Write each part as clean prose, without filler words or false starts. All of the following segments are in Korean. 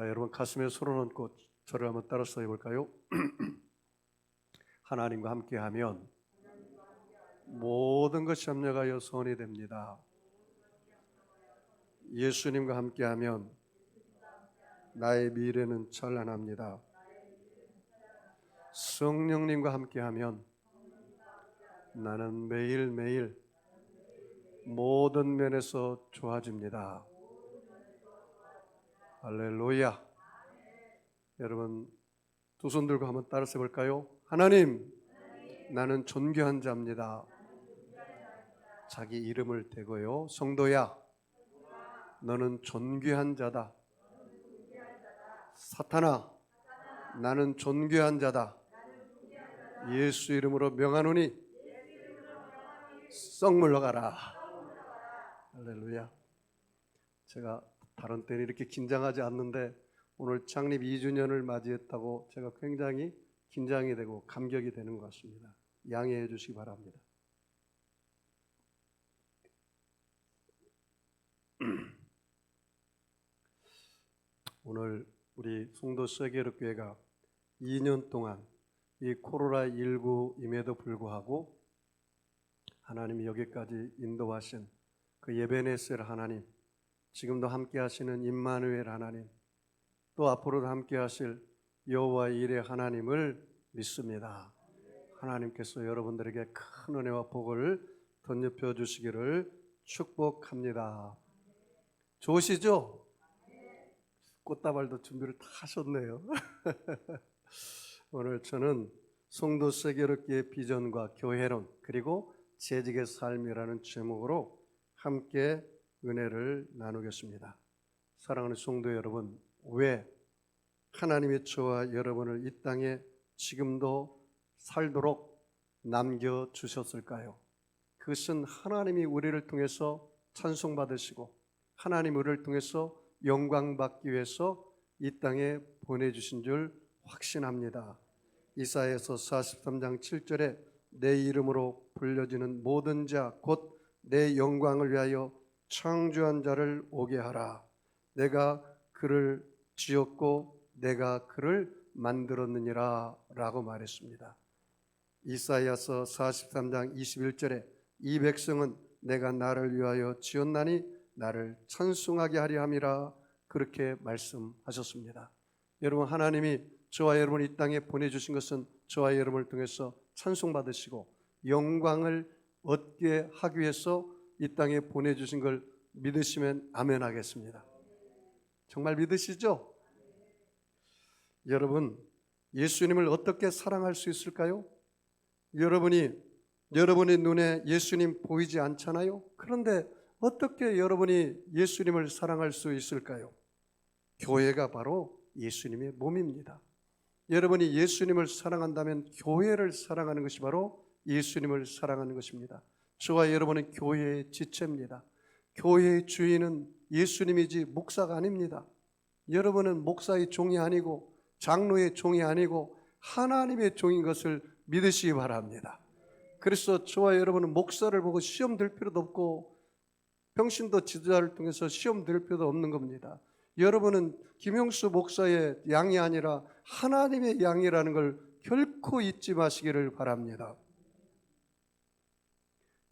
자, 여러분 가슴에 손을 얹고 저를 한번 따라서 해볼까요? 하나님과 함께하면 모든 것이 협력하여 선이 됩니다. 예수님과 함께하면 나의 미래는 찬란합니다. 성령님과 함께하면 나는 매일매일 모든 면에서 좋아집니다. 할렐루야. 여러분 두 손 들고 한번 따라서 해볼까요? 하나님, 나는 존귀한 자입니다. 자기 이름을 대고요. 성도야, 너는 존귀한 자다. 사탄아, 나는 존귀한 자다. 예수 이름으로 명하노니 썩 물러가라. 할렐루야. 제가 다른 때는 이렇게 긴장하지 않는데 오늘 창립 2주년을 맞이했다고 제가 굉장히 긴장이 되고 감격이 되는 것 같습니다. 양해해 주시기 바랍니다. 오늘 우리 송도 세계력교회가 2년 동안 이 코로나19임에도 불구하고 하나님이 여기까지 인도하신 그 예베네셀 하나님, 지금도 함께 하시는 임마누엘 하나님, 또 앞으로도 함께 하실 여호와 일의 하나님을 믿습니다. 하나님께서 여러분들에게 큰 은혜와 복을 덧입혀 주시기를 축복합니다. 좋으시죠? 꽃다발도 준비를 다 하셨네요. 오늘 저는 송도 세계력교회 비전과 교회론 그리고 재직의 삶이라는 제목으로 함께 은혜를 나누겠습니다. 사랑하는 성도 여러분, 왜 하나님의 저와 여러분을 이 땅에 지금도 살도록 남겨주셨을까요? 그것은 하나님이 우리를 통해서 찬송받으시고 하나님 우리를 통해서 영광받기 위해서 이 땅에 보내주신 줄 확신합니다. 이사야서 43장 7절에 내 이름으로 불려지는 모든 자 곧 내 영광을 위하여 창조한 자를 오게 하라. 내가 그를 지었고 내가 그를 만들었느니라 라고 말했습니다. 이사야서 43장 21절에 이 백성은 내가 나를 위하여 지었나니 나를 찬송하게 하려 함이라 그렇게 말씀하셨습니다. 여러분, 하나님이 저와 여러분을 이 땅에 보내주신 것은 저와 여러분을 통해서 찬송받으시고 영광을 얻게 하기 위해서 이 땅에 보내주신 걸 믿으시면 아멘 하겠습니다. 정말 믿으시죠? 여러분, 예수님을 어떻게 사랑할 수 있을까요? 여러분의 눈에 예수님 보이지 않잖아요? 그런데 어떻게 여러분이 예수님을 사랑할 수 있을까요? 교회가 바로 예수님의 몸입니다. 여러분이 예수님을 사랑한다면 교회를 사랑하는 것이 바로 예수님을 사랑하는 것입니다. 저와 여러분은 교회의 지체입니다. 교회의 주인은 예수님이지 목사가 아닙니다. 여러분은 목사의 종이 아니고 장로의 종이 아니고 하나님의 종인 것을 믿으시기 바랍니다. 그래서 저와 여러분은 목사를 보고 시험 들 필요도 없고 평신도 지도자를 통해서 시험 들 필요도 없는 겁니다. 여러분은 김용수 목사의 양이 아니라 하나님의 양이라는 걸 결코 잊지 마시기를 바랍니다.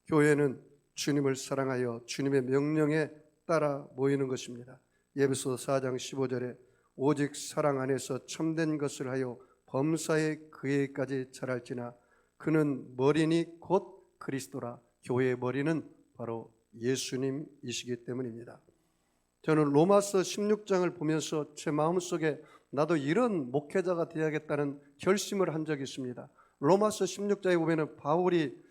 교회는 주님을 사랑하여 주님의 명령에 따라 모이는 것입니다. 에베소서 4장 15절에 오직 사랑 안에서 참된 것을 하여 범사에 그에까지 자랄지나 그는 머리니 곧 그리스도라. 교회의 머리는 바로 예수님이시기 때문입니다. 저는 로마서 16장을 보면서 제 마음속에 나도 이런 목회자가 되어야겠다는 결심을 한 적이 있습니다. 로마서 16장에 보면 바울이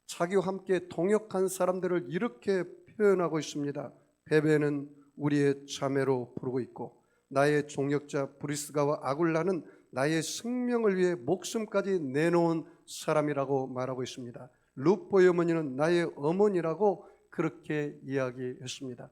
자기와 함께 동역한 사람들을 이렇게 표현하고 있습니다. 베베는 우리의 자매로 부르고 있고 나의 종역자 브리스가와 아굴라는 나의 생명을 위해 목숨까지 내놓은 사람이라고 말하고 있습니다. 루포의 어머니는 나의 어머니라고 그렇게 이야기했습니다.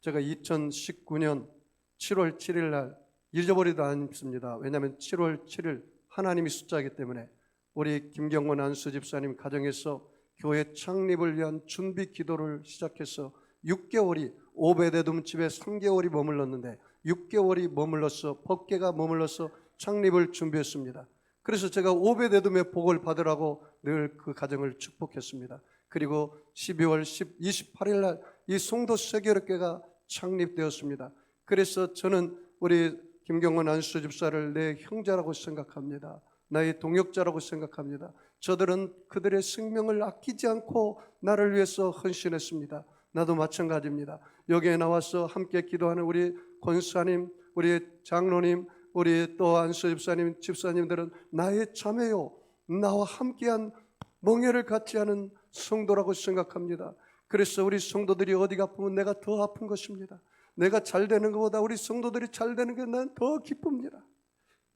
제가 2019년 7월 7일 날 잊어버리도 않습니다. 왜냐하면 7월 7일 하나님이 숫자이기 때문에 우리 김경원 안수 집사님 가정에서 교회 창립을 위한 준비 기도를 시작해서 6개월이 오베데돔 집에 3개월이 머물렀는데 6개월이 머물러서 법계가 머물러서 창립을 준비했습니다. 그래서 제가 오베데돔의 복을 받으라고 늘 그 가정을 축복했습니다. 그리고 12월 28일 날 이 송도 세계력교회가 창립되었습니다. 그래서 저는 우리 김경원 안수 집사를 내 형제라고 생각합니다. 나의 동역자라고 생각합니다. 저들은 그들의 생명을 아끼지 않고 나를 위해서 헌신했습니다. 나도 마찬가지입니다. 여기에 나와서 함께 기도하는 우리 권사님, 우리 장로님, 우리 또 안수 집사님, 집사님들은 나의 자매요, 나와 함께한 멍에를 같이 하는 성도라고 생각합니다. 그래서 우리 성도들이 어디가 아프면 내가 더 아픈 것입니다. 내가 잘 되는 것보다 우리 성도들이 잘 되는 게 난 더 기쁩니다.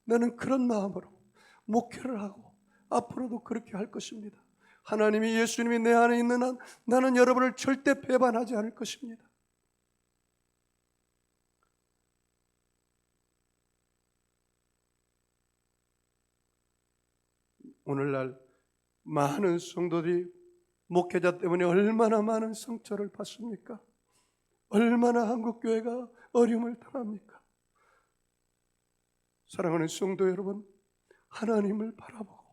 나는 그런 마음으로 목회를 하고 앞으로도 그렇게 할 것입니다. 하나님이, 예수님이 내 안에 있는 한 나는 여러분을 절대 배반하지 않을 것입니다. 오늘날 많은 성도들이 목회자 때문에 얼마나 많은 상처를 받습니까? 얼마나 한국교회가 어려움을 당합니까? 사랑하는 성도 여러분, 하나님을 바라보고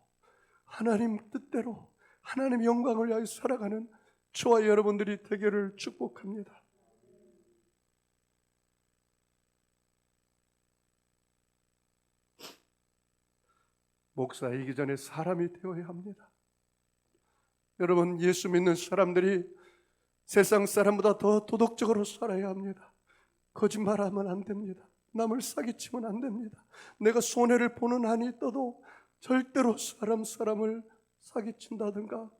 하나님 뜻대로 하나님 영광을 위하여 살아가는 저와 여러분들이 되기를 축복합니다. 목사이기 전에 사람이 되어야 합니다. 여러분, 예수 믿는 사람들이 세상 사람보다 더 도덕적으로 살아야 합니다. 거짓말하면 안 됩니다. 남을 사기치면 안 됩니다. 내가 손해를 보는 한이 있어도 절대로 사람을 사기친다든가,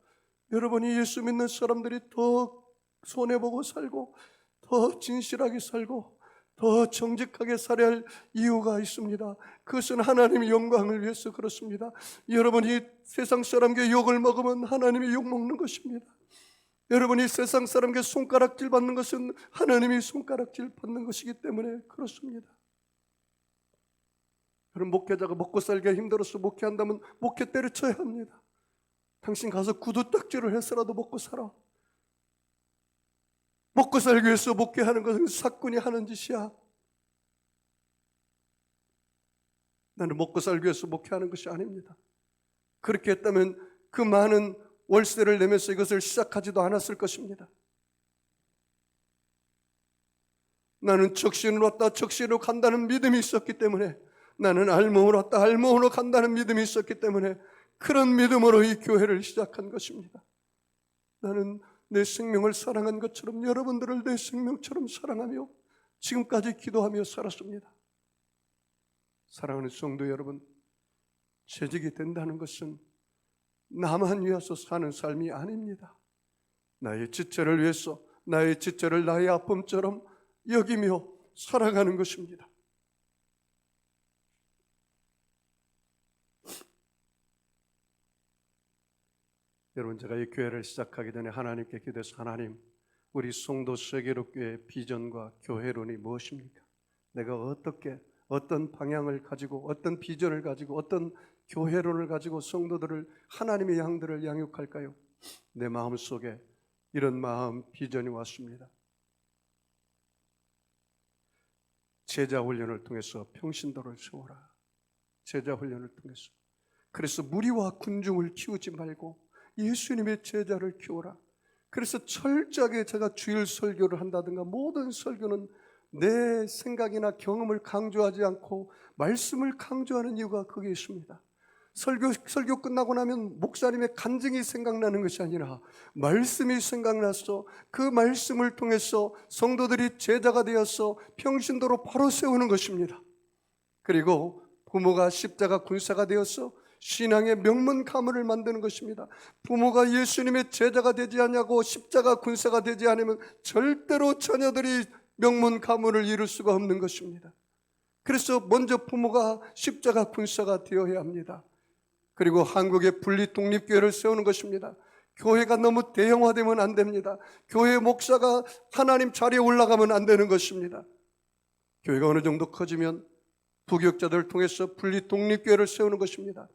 여러분이 예수 믿는 사람들이 더 손해보고 살고 더 진실하게 살고 더 정직하게 살아야 할 이유가 있습니다. 그것은 하나님의 영광을 위해서 그렇습니다. 여러분이 세상 사람에게 욕을 먹으면 하나님이 욕 먹는 것입니다. 여러분이 세상 사람에게 손가락질 받는 것은 하나님이 손가락질 받는 것이기 때문에 그렇습니다. 여러분, 목회자가 먹고 살기가 힘들어서 목회한다면 목회 때려쳐야 합니다. 당신 가서 구두 딱지를 해서라도 먹고 살아. 먹고 살기 위해서 목회하는 것은 사꾼이 하는 짓이야. 나는 먹고 살기 위해서 목회하는 것이 아닙니다. 그렇게 했다면 그 많은 월세를 내면서 이것을 시작하지도 않았을 것입니다. 나는 적신으로 왔다 적신으로 간다는 믿음이 있었기 때문에, 나는 알몸으로 왔다 알몸으로 간다는 믿음이 있었기 때문에 그런 믿음으로 이 교회를 시작한 것입니다. 나는 내 생명을 사랑한 것처럼 여러분들을 내 생명처럼 사랑하며 지금까지 기도하며 살았습니다. 사랑하는 성도 여러분, 재직이 된다는 것은 나만 위해서 사는 삶이 아닙니다. 나의 지체를 위해서, 나의 지체를 나의 아픔처럼 여기며 살아가는 것입니다. 여러분, 제가 이 교회를 시작하기 전에 하나님께 기도해서, 하나님, 우리 송도 세계로교회의 비전과 교회론이 무엇입니까? 내가 어떤 방향을 가지고, 어떤 비전을 가지고, 어떤 교회론을 가지고 성도들을, 하나님의 양들을 양육할까요? 내 마음속에 이런 마음, 비전이 왔습니다. 제자 훈련을 통해서 평신도를 세워라. 제자 훈련을 통해서. 그래서 무리와 군중을 키우지 말고 예수님의 제자를 키워라. 그래서 철저하게 제가 주일 설교를 한다든가 모든 설교는 내 생각이나 경험을 강조하지 않고 말씀을 강조하는 이유가 거기에 있습니다. 설교 끝나고 나면 목사님의 간증이 생각나는 것이 아니라 말씀이 생각나서 그 말씀을 통해서 성도들이 제자가 되어서 평신도로 바로 세우는 것입니다. 그리고 부모가 십자가 군사가 되어서 신앙의 명문 가문을 만드는 것입니다. 부모가 예수님의 제자가 되지 않냐고 십자가 군사가 되지 않으면 절대로 자녀들이 명문 가문을 이룰 수가 없는 것입니다. 그래서 먼저 부모가 십자가 군사가 되어야 합니다. 그리고 한국의 분리 독립교회를 세우는 것입니다. 교회가 너무 대형화되면 안 됩니다. 교회 목사가 하나님 자리에 올라가면 안 되는 것입니다. 교회가 어느 정도 커지면 부교육자들을 통해서 분리 독립교회를 세우는 것입니다.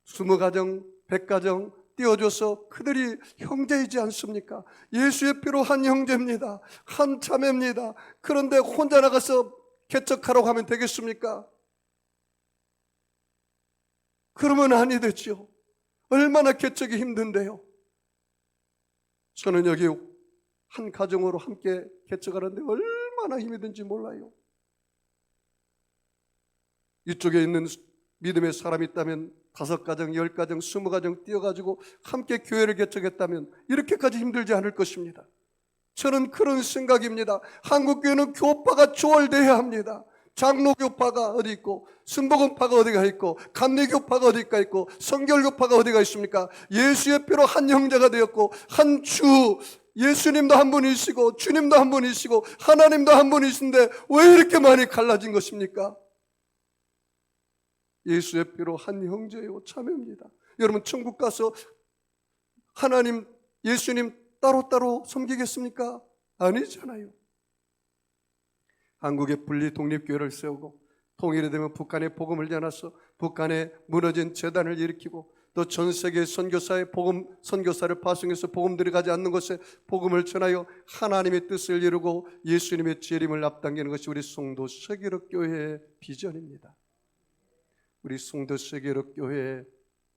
20가정, 100가정 띄워줘서 그들이 형제이지 않습니까? 예수의 피로 한 형제입니다. 한 자매입니다. 그런데 혼자 나가서 개척하라고 하면 되겠습니까? 그러면 아니 되죠. 얼마나 개척이 힘든데요. 저는 여기 한 가정으로 함께 개척하는데 얼마나 힘이 든지 몰라요. 이쪽에 있는 믿음의 사람이 있다면 5가정, 10가정, 20가정 뛰어가지고 함께 교회를 개척했다면 이렇게까지 힘들지 않을 것입니다. 저는 그런 생각입니다. 한국교회는 교파가 조월돼야 합니다. 장로교파가 어디 있고, 순복음파가 어디가 있고, 감리교파가 어디가 있고, 성결교파가 어디가 있습니까? 예수의 피로 한 형제가 되었고, 한 주, 예수님도 한 분이시고, 주님도 한 분이시고, 하나님도 한 분이신데 왜 이렇게 많이 갈라진 것입니까? 예수의 피로 한 형제요 참여입니다. 여러분 천국 가서 하나님, 예수님 따로따로 섬기겠습니까? 아니잖아요. 한국의 분리 독립교회를 세우고 통일이 되면 북한에 복음을 전해서 북한에 무너진 재단을 일으키고 또 전 세계 선교사의 복음, 선교사를 파송해서 복음 들어가지 않는 곳에 복음을 전하여 하나님의 뜻을 이루고 예수님의 재림을 앞당기는 것이 우리 송도 세계로 교회의 비전입니다. 우리 송도 세계로 교회에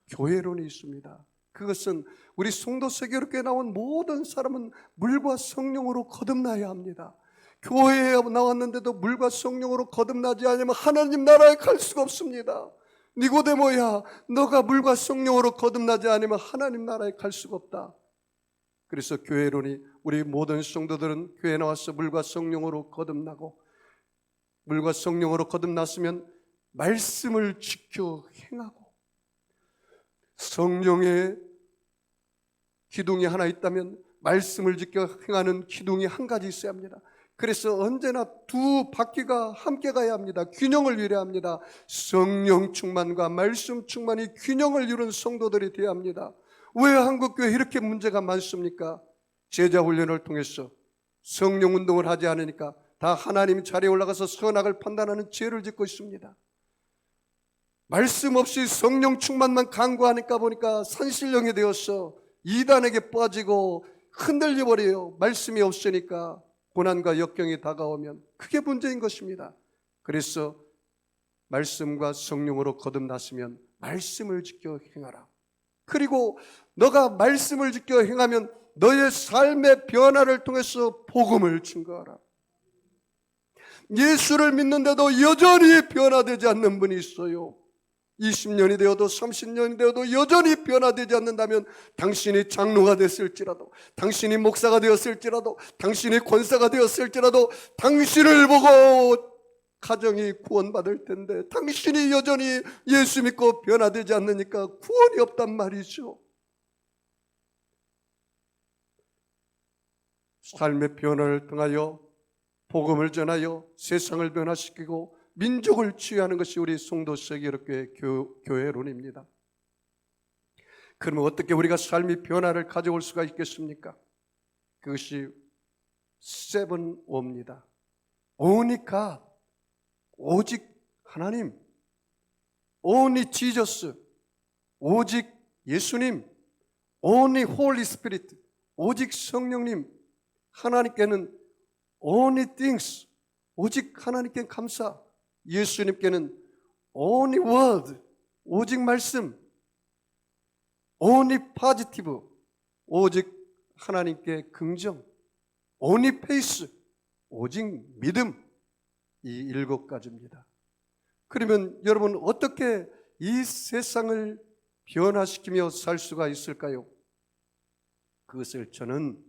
교회론이 있습니다. 그것은 우리 송도 세계로 교회에 나온 모든 사람은 물과 성령으로 거듭나야 합니다. 교회에 나왔는데도 물과 성령으로 거듭나지 않으면 하나님 나라에 갈 수가 없습니다. 니고데모야, 너가 물과 성령으로 거듭나지 않으면 하나님 나라에 갈 수가 없다. 그래서 교회론이 우리 모든 성도들은 교회에 나와서 물과 성령으로 거듭나고 물과 성령으로 거듭났으면 말씀을 지켜 행하고 성령의 기둥이 하나 있다면 말씀을 지켜 행하는 기둥이 한 가지 있어야 합니다. 그래서 언제나 두 바퀴가 함께 가야 합니다. 균형을 이루어야 합니다. 성령 충만과 말씀 충만이 균형을 이룬 성도들이 되어야 합니다. 왜 한국교회 이렇게 문제가 많습니까? 제자 훈련을 통해서 성령 운동을 하지 않으니까 다 하나님 자리에 올라가서 선악을 판단하는 죄를 짓고 있습니다. 말씀 없이 성령 충만만 강구하니까 보니까 산신령이 되어서 이단에게 빠지고 흔들려 버려요. 말씀이 없으니까 고난과 역경이 다가오면 그게 문제인 것입니다. 그래서 말씀과 성령으로 거듭났으면 말씀을 지켜 행하라. 그리고 너가 말씀을 지켜 행하면 너의 삶의 변화를 통해서 복음을 증거하라. 예수를 믿는데도 여전히 변화되지 않는 분이 있어요. 20년이 되어도 30년이 되어도 여전히 변화되지 않는다면 당신이 장로가 됐을지라도, 당신이 목사가 되었을지라도, 당신이 권사가 되었을지라도 당신을 보고 가정이 구원받을 텐데 당신이 여전히 예수 믿고 변화되지 않으니까 구원이 없단 말이죠. 삶의 변화를 통하여 복음을 전하여 세상을 변화시키고 민족을 치유하는 것이 우리 송도 세계교회 교회론입니다. 그러면 어떻게 우리가 삶의 변화를 가져올 수가 있겠습니까? 그것이 7O입니다. Only God, 오직 하나님, Only Jesus, 오직 예수님, Only Holy Spirit, 오직 성령님, 하나님께는 Only things, 오직 하나님께 감사, 예수님께는 only word, 오직 말씀, only positive, 오직 하나님께 긍정, only faith, 오직 믿음, 이 7가지입니다. 그러면 여러분 어떻게 이 세상을 변화시키며 살 수가 있을까요? 그것을 저는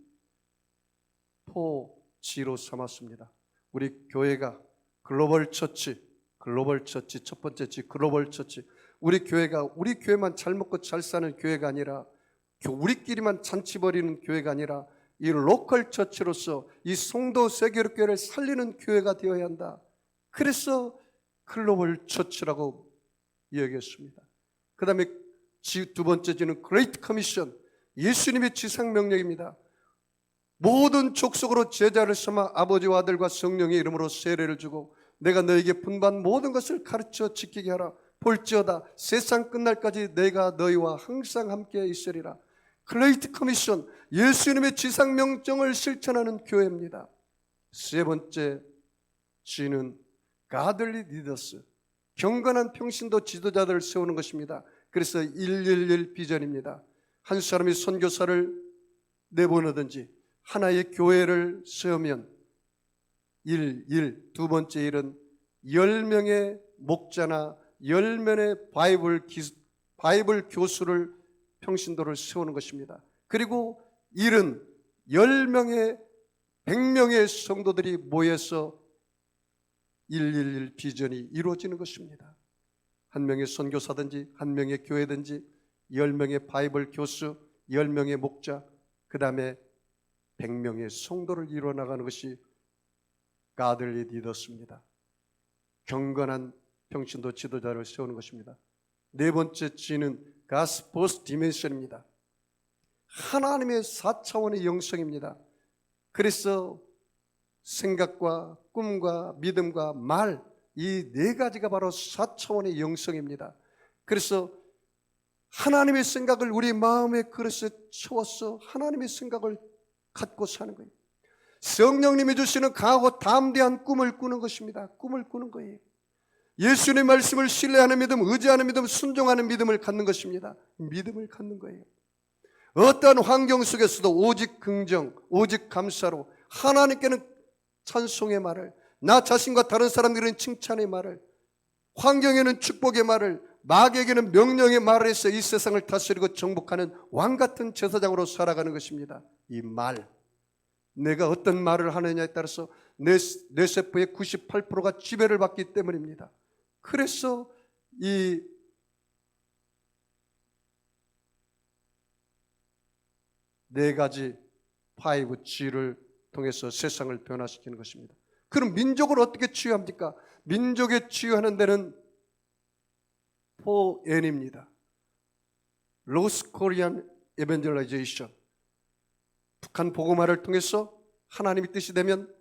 토지로 삼았습니다. 우리 교회가 글로벌 처치 첫 번째 지 글로벌 처치. 우리 교회가 우리 교회만 잘 먹고 잘 사는 교회가 아니라 우리끼리만 잔치 벌이는 교회가 아니라 이 로컬 처치로서 이 송도 세계교회를 살리는 교회가 되어야 한다. 그래서 글로벌 처치라고 이야기했습니다. 그 다음에 두 번째 지는 그레이트 커미션, 예수님의 지상명령입니다. 모든 족속으로 제자를 삼아 아버지와 아들과 성령의 이름으로 세례를 주고 내가 너에게 분반 모든 것을 가르쳐 지키게 하라. 볼지어다 세상 끝날까지 내가 너희와 항상 함께 있으리라. 그레이트 커미션, 예수님의 지상명령을 실천하는 교회입니다. 세 번째 G는 godly leaders, 경건한 평신도 지도자들을 세우는 것입니다. 그래서 111 비전입니다. 한 사람이 선교사를 내보내든지 하나의 교회를 세우면 두 번째 일은 10명의 목자나 10명의 바이블 교수를 평신도를 세우는 것입니다. 그리고 일은 10명의 100명의 성도들이 모여서 111 비전이 이루어지는 것입니다. 한 명의 선교사든지 한 명의 교회든지 10명의 바이블 교수, 10명의 목자, 그 다음에 100명의 성도를 이루어나가는 것이 godly leaders입니다. 경건한 평신도 지도자를 세우는 것입니다. 네 번째 G는 God's First Dimension입니다. 하나님의 4차원의 영성입니다. 그래서 생각과 꿈과 믿음과 말, 이 네 가지가 바로 4차원의 영성입니다. 그래서 하나님의 생각을 우리 마음의 그릇에 채워서 하나님의 생각을 갖고 사는 거예요. 성령님이 주시는 강하고 담대한 꿈을 꾸는 것입니다. 꿈을 꾸는 거예요. 예수님의 말씀을 신뢰하는 믿음, 의지하는 믿음, 순종하는 믿음을 갖는 것입니다. 믿음을 갖는 거예요. 어떠한 환경 속에서도 오직 긍정, 오직 감사로 하나님께는 찬송의 말을, 나 자신과 다른 사람들은 칭찬의 말을, 환경에는 축복의 말을, 마귀에게는 명령의 말을 해서 이 세상을 다스리고 정복하는 왕같은 제사장으로 살아가는 것입니다. 이 말, 내가 어떤 말을 하느냐에 따라서 내 세포의 98%가 지배를 받기 때문입니다. 그래서 이 네 가지 5G를 통해서 세상을 변화시키는 것입니다. 그럼 민족을 어떻게 치유합니까? 민족에 치유하는 데는 4N입니다. North Korean Evangelization, 북한 복음화를 통해서 하나님의 뜻이 되면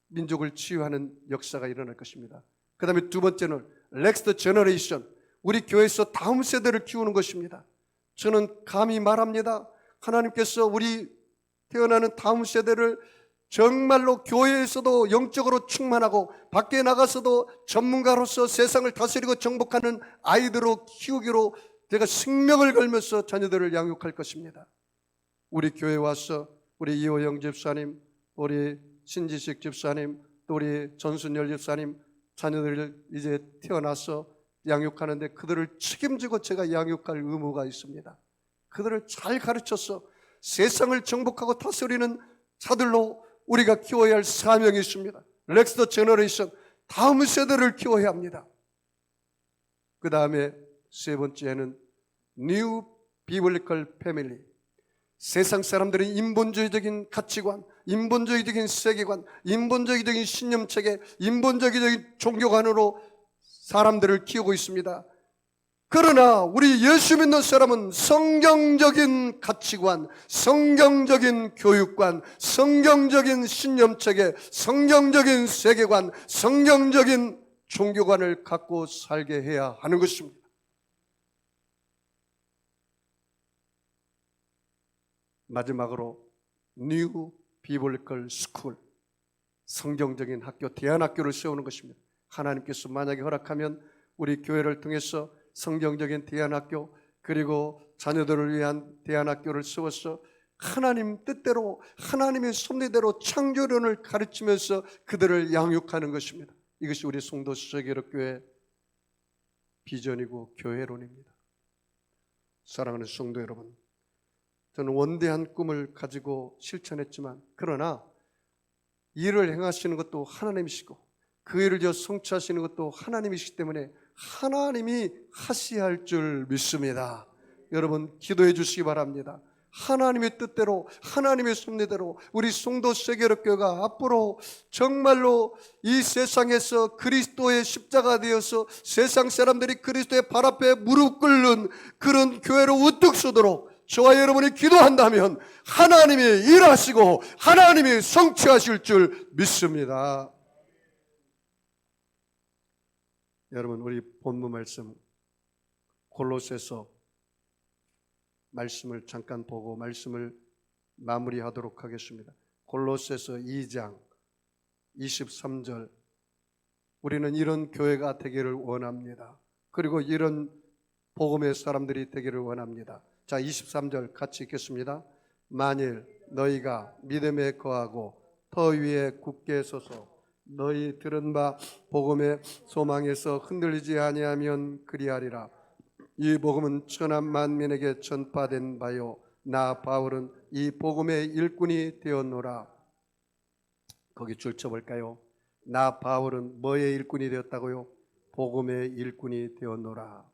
민족을 치유하는 역사가 일어날 것입니다. 그 다음에 두 번째는 Next Generation, 우리 교회에서 다음 세대를 키우는 것입니다. 저는 감히 말합니다. 하나님께서 우리 태어나는 다음 세대를 정말로 교회에서도 영적으로 충만하고 밖에 나가서도 전문가로서 세상을 다스리고 정복하는 아이들로 키우기로 제가 생명을 걸면서 자녀들을 양육할 것입니다. 우리 교회에 와서 우리 이호영 집사님, 우리 신지식 집사님, 또 우리 전순열 집사님 자녀들을 이제 태어나서 양육하는데 그들을 책임지고 제가 양육할 의무가 있습니다. 그들을 잘 가르쳐서 세상을 정복하고 다스리는 자들로 우리가 키워야 할 사명이 있습니다. 넥스트 제너레이션, 다음 세대를 키워야 합니다. 그 다음에 세 번째는 New Biblical Family, 세상 사람들은 인본주의적인 가치관, 인본주의적인 세계관, 인본주의적인 신념체계, 인본주의적인 종교관으로 사람들을 키우고 있습니다. 그러나 우리 예수 믿는 사람은 성경적인 가치관, 성경적인 교육관, 성경적인 신념체계, 성경적인 세계관, 성경적인 종교관을 갖고 살게 해야 하는 것입니다. 마지막으로 New Biblical School, 성경적인 학교, 대안학교를 세우는 것입니다. 하나님께서 만약에 허락하면 우리 교회를 통해서 성경적인 대안학교, 그리고 자녀들을 위한 대안학교를 세워서 하나님 뜻대로 하나님의 섭리대로 창조론을 가르치면서 그들을 양육하는 것입니다. 이것이 우리 송도 세계력교회 비전이고 교회론입니다. 사랑하는 성도 여러분, 저는 원대한 꿈을 가지고 실천했지만 그러나 일을 행하시는 것도 하나님이시고 그 일을 성취하시는 것도 하나님이시기 때문에 하나님이 하셔야 할 줄 믿습니다. 여러분 기도해 주시기 바랍니다. 하나님의 뜻대로 하나님의 섭리대로 우리 송도 세계력교회가 앞으로 정말로 이 세상에서 그리스도의 십자가 되어서 세상 사람들이 그리스도의 발 앞에 무릎 꿇는 그런 교회로 우뚝 서도록 저와 여러분이 기도한다면 하나님이 일하시고 하나님이 성취하실 줄 믿습니다. 여러분 우리 본문 말씀 골로새서 말씀을 잠깐 보고 말씀을 마무리하도록 하겠습니다. 골로새서 2장 23절 우리는 이런 교회가 되기를 원합니다. 그리고 이런 복음의 사람들이 되기를 원합니다. 자, 23절 같이 읽겠습니다. 만일 너희가 믿음에 거하고 터 위에 굳게 서서 너희 들은 바 복음의 소망에서 흔들리지 아니하면 그리하리라. 이 복음은 천하 만민에게 전파된 바요 나 바울은 이 복음의 일꾼이 되었노라. 거기 줄 쳐볼까요? 나 바울은 뭐의 일꾼이 되었다고요? 복음의 일꾼이 되었노라.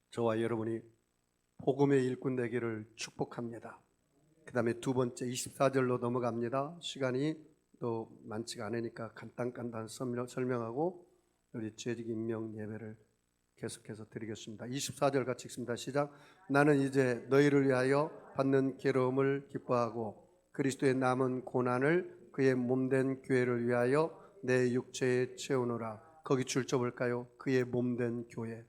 저와 여러분이 복음의 일꾼 되기를 축복합니다. 그 다음에 두 번째 24절로 넘어갑니다. 시간이 또 많지가 않으니까 간단간단 설명하고 우리 재직 임명 예배를 계속해서 드리겠습니다. 24절 같이 읽습니다. 시작. 나는 이제 너희를 위하여 받는 괴로움을 기뻐하고 그리스도의 남은 고난을 그의 몸된 교회를 위하여 내 육체에 채우노라. 거기 줄 쳐볼까요? 그의 몸된 교회,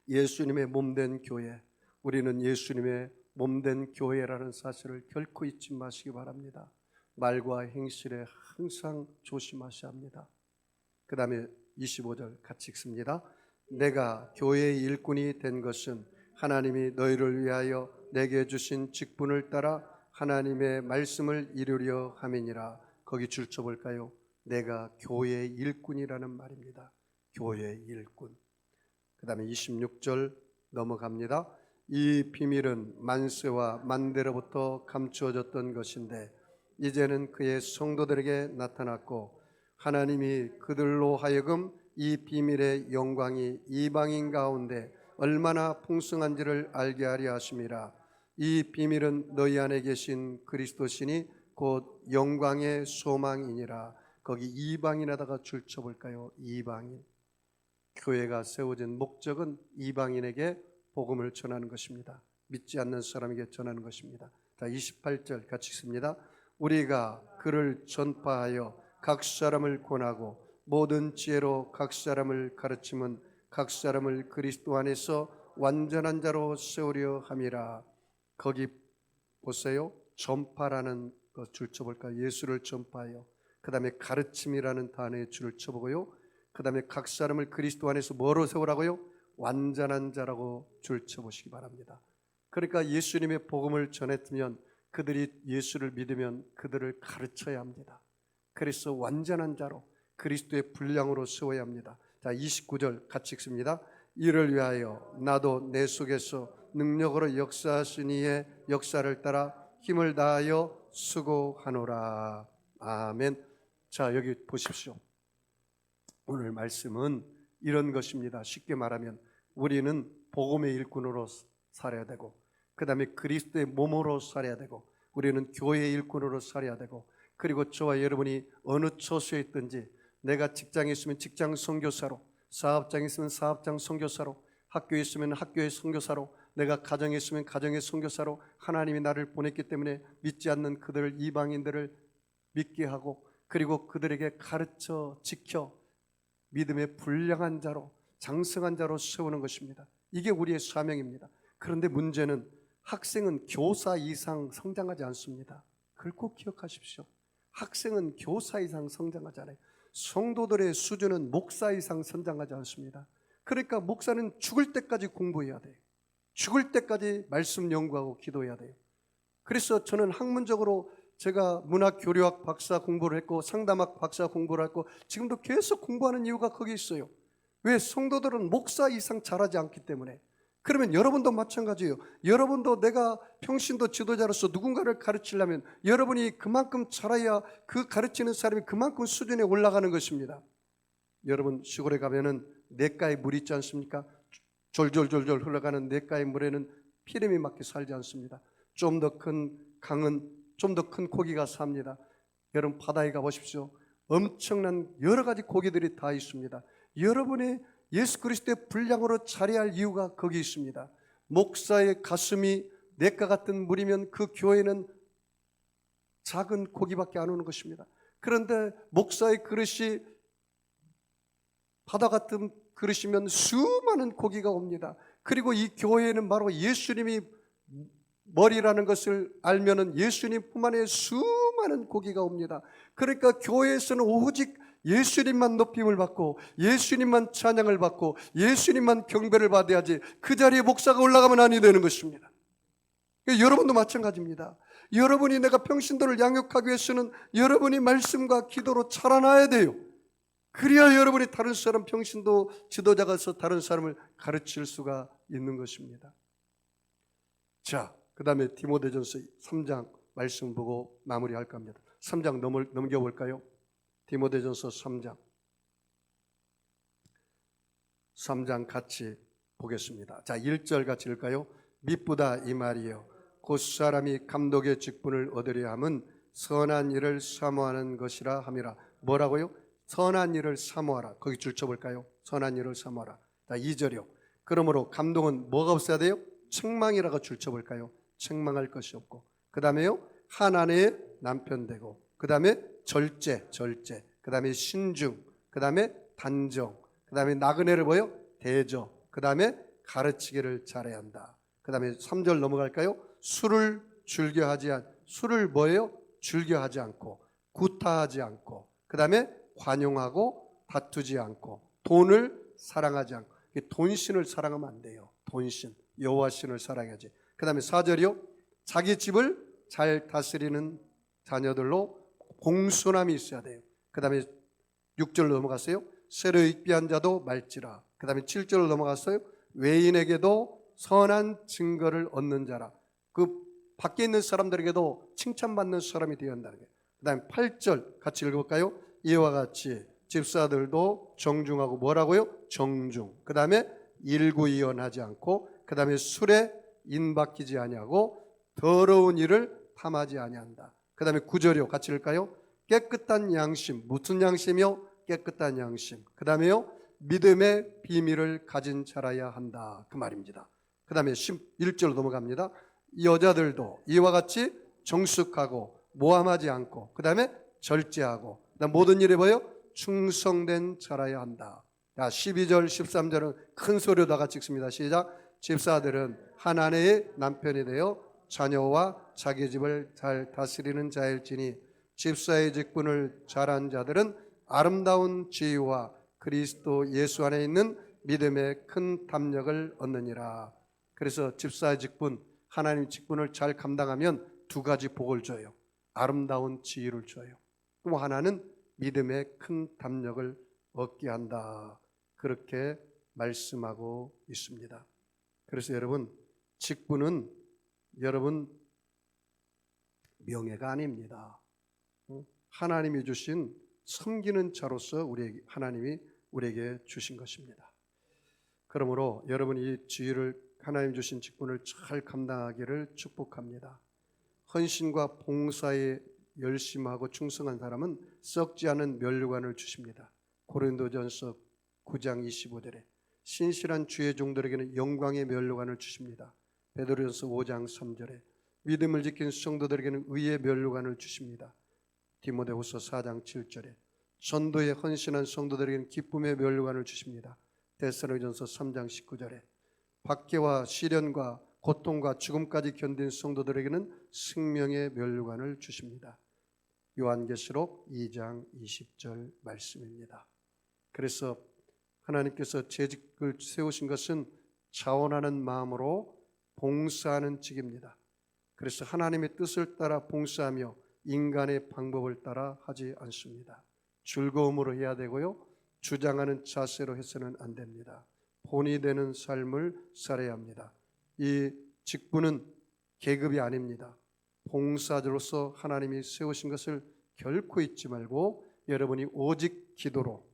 예수님의 몸된 교회. 우리는 예수님의 몸된 교회라는 사실을 결코 잊지 마시기 바랍니다. 말과 행실에 항상 조심하셔야 합니다. 그 다음에 25절 같이 읽습니다. 내가 교회의 일꾼이 된 것은 하나님이 너희를 위하여 내게 주신 직분을 따라 하나님의 말씀을 이루려 함이니라. 거기 줄 쳐볼까요? 내가 교회의 일꾼이라는 말입니다. 교회의 일꾼. 그 다음에 26절 넘어갑니다. 이 비밀은 만세와 만대로부터 감추어졌던 것인데 이제는 그의 성도들에게 나타났고 하나님이 그들로 하여금 이 비밀의 영광이 이방인 가운데 얼마나 풍성한지를 알게 하려 하심이라. 이 비밀은 너희 안에 계신 그리스도시니 곧 영광의 소망이니라. 거기 이방인에다가 줄 쳐볼까요? 이방인. 교회가 세워진 목적은 이방인에게 복음을 전하는 것입니다. 믿지 않는 사람에게 전하는 것입니다. 자, 28절 같이 읽습니다. 우리가 그를 전파하여 각 사람을 권하고 모든 지혜로 각 사람을 가르침은 각 사람을 그리스도 안에서 완전한 자로 세우려 함이라. 거기 보세요. 전파라는 것 줄 쳐볼까요? 예수를 전파하여. 그 다음에 가르침이라는 단어에 줄을 쳐보고요. 그 다음에 각 사람을 그리스도 안에서 뭐로 세우라고요? 완전한 자라고 줄 쳐보시기 바랍니다. 그러니까 예수님의 복음을 전했으면 그들이 예수를 믿으면 그들을 가르쳐야 합니다. 그래서 완전한 자로 그리스도의 분량으로 세워야 합니다. 자, 29절 같이 읽습니다. 이를 위하여 나도 내 속에서 능력으로 역사하신 이의 역사를 따라 힘을 다하여 수고하노라. 아멘. 자, 여기 보십시오. 오늘 말씀은 이런 것입니다. 쉽게 말하면 우리는 복음의 일꾼으로 살아야 되고 그 다음에 그리스도의 몸으로 살아야 되고 우리는 교회의 일꾼으로 살아야 되고 그리고 저와 여러분이 어느 처소에 있든지 내가 직장에 있으면 직장 선교사로, 사업장에 있으면 사업장 선교사로, 학교에 있으면 학교의 선교사로, 내가 가정에 있으면 가정의 선교사로 하나님이 나를 보냈기 때문에 믿지 않는 그들 이방인들을 믿게 하고 그리고 그들에게 가르쳐 지켜 믿음의 불량한 자로 장성한 자로 세우는 것입니다. 이게 우리의 사명입니다. 그런데 문제는 학생은 교사 이상 성장하지 않습니다. 그걸 꼭 기억하십시오. 학생은 교사 이상 성장하지 않아요. 성도들의 수준은 목사 이상 성장하지 않습니다. 그러니까 목사는 죽을 때까지 공부해야 돼요. 죽을 때까지 말씀 연구하고 기도해야 돼요. 그래서 저는 학문적으로 제가 문학교류학 박사 공부를 했고 상담학 박사 공부를 했고 지금도 계속 공부하는 이유가 거기 있어요. 왜? 성도들은 목사 이상 잘하지 않기 때문에. 그러면 여러분도 마찬가지예요. 여러분도 내가 평신도 지도자로서 누군가를 가르치려면 여러분이 그만큼 잘해야 그 가르치는 사람이 그만큼 수준에 올라가는 것입니다. 여러분 시골에 가면은 냇가에 물 있지 않습니까? 졸졸졸졸 흘러가는 냇가의 물에는 피렘이 맞게 살지 않습니다. 좀 더 큰 강은 좀 더 큰 고기가 삽니다. 여러분 바다에 가보십시오. 엄청난 여러 가지 고기들이 다 있습니다. 여러분의 예수 그리스도의 분량으로 자리할 이유가 거기 있습니다. 목사의 가슴이 냇가 같은 물이면 그 교회는 작은 고기밖에 안 오는 것입니다. 그런데 목사의 그릇이 바다 같은 그릇이면 수많은 고기가 옵니다. 그리고 이 교회는 바로 예수님이 머리라는 것을 알면은 예수님뿐만 아니라 수많은 고기가 옵니다. 그러니까 교회에서는 오직 예수님만 높임을 받고 예수님만 찬양을 받고 예수님만 경배를 받아야지 그 자리에 목사가 올라가면 아니 되는 것입니다. 여러분도 마찬가지입니다. 여러분이 내가 평신도를 양육하기 위해서는 여러분이 말씀과 기도로 자라나야 돼요. 그래야 여러분이 다른 사람 평신도 지도자가 서 다른 사람을 가르칠 수가 있는 것입니다. 자, 그 다음에 디모데전서 3장 말씀 보고 마무리할까 합니다. 3장 넘겨볼까요? 디모데전서 3장 같이 보겠습니다. 자, 1절 같이 읽을까요? 미쁘다 이 말이요 곧 사람이 감독의 직분을 얻으려 함은 선한 일을 사모하는 것이라 함이라. 뭐라고요? 선한 일을 사모하라. 거기 줄 쳐볼까요? 선한 일을 사모하라. 자, 2절이요. 그러므로 감독은 뭐가 없어야 돼요? 책망이라고 줄 쳐볼까요? 책망할 것이 없고, 그 다음에요 한 아내의 남편 되고, 그 다음에 절제, 그 다음에 신중, 그 다음에 단정, 그 다음에 나그네를 뭐요? 대저, 그 다음에 가르치기를 잘해야 한다. 그 다음에 3절 넘어갈까요? 술을 뭐예요? 즐겨하지 않고, 구타하지 않고, 그 다음에 관용하고 다투지 않고, 돈을 사랑하지 않고. 돈신을 사랑하면 안 돼요. 돈신, 여호와신을 사랑해야지. 그 다음에 4절이요 자기 집을 잘 다스리는 자녀들로 공손함이 있어야 돼요. 그 다음에 6절로 넘어갔어요. 새로 입비한 자도 말지라. 그 다음에 7절로 넘어갔어요. 외인에게도 선한 증거를 얻는 자라. 그 밖에 있는 사람들에게도 칭찬받는 사람이 되어야 한다는 거예요. 그 다음에 8절 같이 읽어볼까요? 이와 같이 집사들도 정중하고 뭐라고요? 정중. 그 다음에 일구이연하지 않고, 그 다음에 술에 인박히지 아니하고 더러운 일을 탐하지 아니한다. 그 다음에 9절이요 같이 읽을까요? 깨끗한 양심. 무슨 양심이요? 깨끗한 양심. 그 다음에요 믿음의 비밀을 가진 자라야 한다. 그 말입니다. 그 다음에 11절로 넘어갑니다. 여자들도 이와 같이 정숙하고 모함하지 않고, 그 다음에 절제하고, 그다음 모든 일에 뭐예요? 충성된 자라야 한다. 자, 12절 13절은 큰 소리로 다 같이 읽습니다. 시작. 집사들은 한 아내의 남편이 되어 자녀와 자기 집을 잘 다스리는 자일지니 집사의 직분을 잘한 자들은 아름다운 지위와 그리스도 예수 안에 있는 믿음의 큰 담력을 얻느니라. 그래서 집사의 직분, 하나님 직분을 잘 감당하면 두 가지 복을 줘요. 아름다운 지위를 줘요. 또 하나는 믿음의 큰 담력을 얻게 한다. 그렇게 말씀하고 있습니다. 그래서 여러분, 직분은 여러분 명예가 아닙니다. 하나님이 주신 섬기는 자로서 하나님이 우리에게 주신 것입니다. 그러므로 여러분 이 지위를, 하나님 주신 직분을 잘 감당하기를 축복합니다. 헌신과 봉사에 열심하고 충성한 사람은 썩지 않은 면류관을 주십니다. 고린도전서 9장 25절에 신실한 주의 종들에게는 영광의 면류관을 주십니다. 베드로전서 5장 3절에 믿음을 지킨 성도들에게는 의의 면류관을 주십니다. 디모데후서 4장 7절에 전도에 헌신한 성도들에게는 기쁨의 면류관을 주십니다. 데살로니가전서 3장 19절에 박해와 시련과 고통과 죽음까지 견딘 성도들에게는 생명의 면류관을 주십니다. 요한계시록 2장 20절 말씀입니다. 그래서 하나님께서 재직을 세우신 것은 자원하는 마음으로 봉사하는 직입니다. 그래서 하나님의 뜻을 따라 봉사하며 인간의 방법을 따라 하지 않습니다. 즐거움으로 해야 되고요, 주장하는 자세로 해서는 안 됩니다. 본이 되는 삶을 살아야 합니다. 이 직분은 계급이 아닙니다. 봉사자로서 하나님이 세우신 것을 결코 잊지 말고 여러분이 오직 기도로,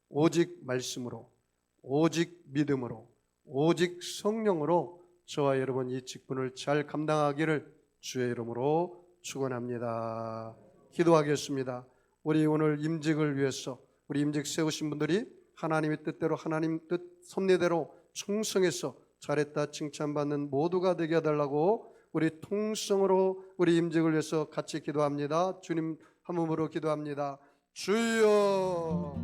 오직 말씀으로, 오직 믿음으로, 오직 성령으로 저와 여러분 이 직분을 잘 감당하기를 주의 이름으로 축원합니다. 기도하겠습니다. 우리 오늘 임직을 위해서, 우리 임직 세우신 분들이 하나님의 뜻대로, 하나님 뜻 섭리대로 충성해서 잘했다 칭찬받는 모두가 되게 해달라고 우리 통성으로 우리 임직을 위해서 같이 기도합니다. 주님 한 몸으로 기도합니다. 주여.